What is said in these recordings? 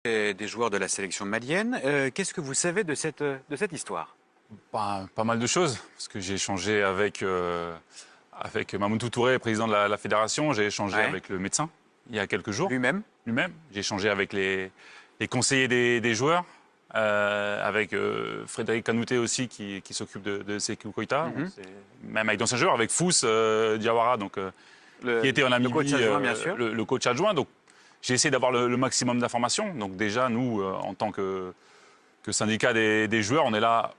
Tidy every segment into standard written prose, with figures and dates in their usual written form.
Des joueurs de la sélection malienne. Qu'est-ce que vous savez de cette histoire? Pas mal de choses, parce que j'ai échangé avec Mamoudou Touré, président de la fédération. J'ai échangé avec le médecin il y a quelques jours. Lui-même. J'ai échangé avec les conseillers des joueurs, avec Frédéric Kanouté aussi, qui s'occupe de Sékou Koïta. Même avec d'anciens joueurs, avec Fous Diawara, qui était en Namibie, le coach adjoint, bien sûr. Le coach adjoint. Donc, j'ai essayé d'avoir le maximum d'informations. Donc déjà, nous, en tant que syndicat des joueurs, on est là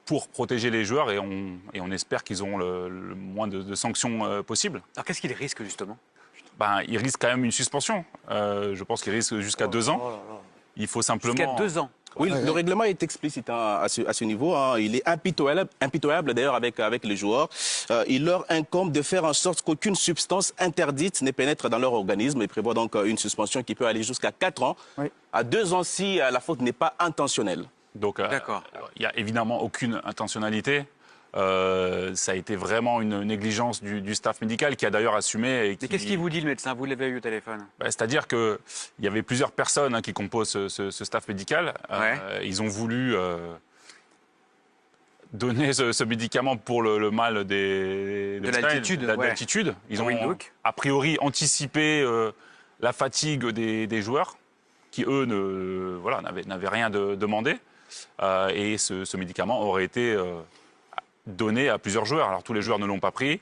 pour protéger les joueurs et on espère qu'ils auront le moins de sanctions possibles. Alors qu'est-ce qu'ils risquent justement? Ils risquent quand même une suspension. Je pense qu'ils risquent jusqu'à 2 ans. Il faut simplement... Jusqu'à 2 ans. Oui, le règlement est explicite à ce niveau. Il est impitoyable d'ailleurs avec les joueurs. Il leur incombe de faire en sorte qu'aucune substance interdite ne pénètre dans leur organisme et prévoit donc une suspension qui peut aller jusqu'à 4 ans, à 2 ans si la faute n'est pas intentionnelle. Donc, il n'y a évidemment aucune intentionnalité. Ça a été vraiment une négligence du staff médical qui a d'ailleurs assumé. Mais qu'est-ce qu'il vous dit, le médecin? Vous l'avez eu au téléphone? C'est-à-dire qu'il y avait plusieurs personnes qui composent ce staff médical. Ils ont voulu donner ce médicament pour le mal de l'altitude. Ils ont a priori anticipé la fatigue des joueurs qui, eux, n'avaient rien demandé. Et ce médicament aurait été donné à plusieurs joueurs. Alors tous les joueurs ne l'ont pas pris.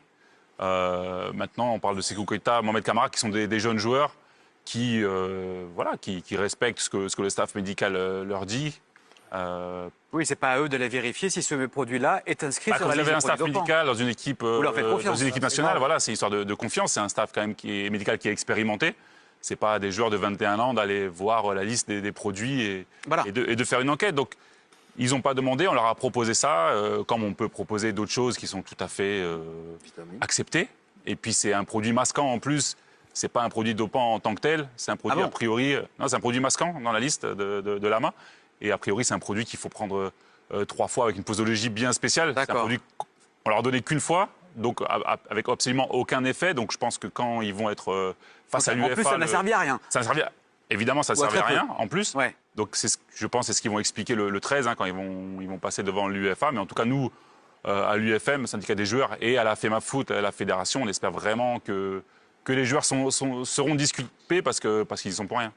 Maintenant, on parle de Sékou Koïta, Mohamed Camara, qui sont des jeunes joueurs qui respectent ce que le staff médical leur dit. Oui, c'est pas à eux de la vérifier si ce produit-là est inscrit sur la liste. Quand vous avez un staff médical dans une équipe, nationale, voilà, c'est une histoire de confiance. C'est un staff quand même médical qui est expérimenté. C'est pas des joueurs de 21 ans d'aller voir la liste des produits et de faire une enquête. Donc, ils n'ont pas demandé, on leur a proposé ça, comme on peut proposer d'autres choses qui sont tout à fait acceptées. Et puis, c'est un produit masquant en plus. C'est pas un produit dopant en tant que tel. C'est un produit a priori... Non, c'est un produit masquant dans la liste de l'AMA. Et a priori, c'est un produit qu'il faut prendre 3 fois avec une posologie bien spéciale. C'est un produit qu'on leur a donné qu'une fois, donc avec absolument aucun effet. Donc je pense que quand ils vont être face à l'UEFA... En plus, ça n'a servi à rien. Évidemment, ça ne servait à rien, en plus. Ouais. Donc je pense que c'est ce qu'ils vont expliquer le 13, quand ils vont passer devant l'UEFA. Mais en tout cas, nous, à l'UFM, syndicat des joueurs, et à la FEMAFOOT, à la fédération, on espère vraiment que les joueurs seront disculpés parce qu'ils y sont pour rien.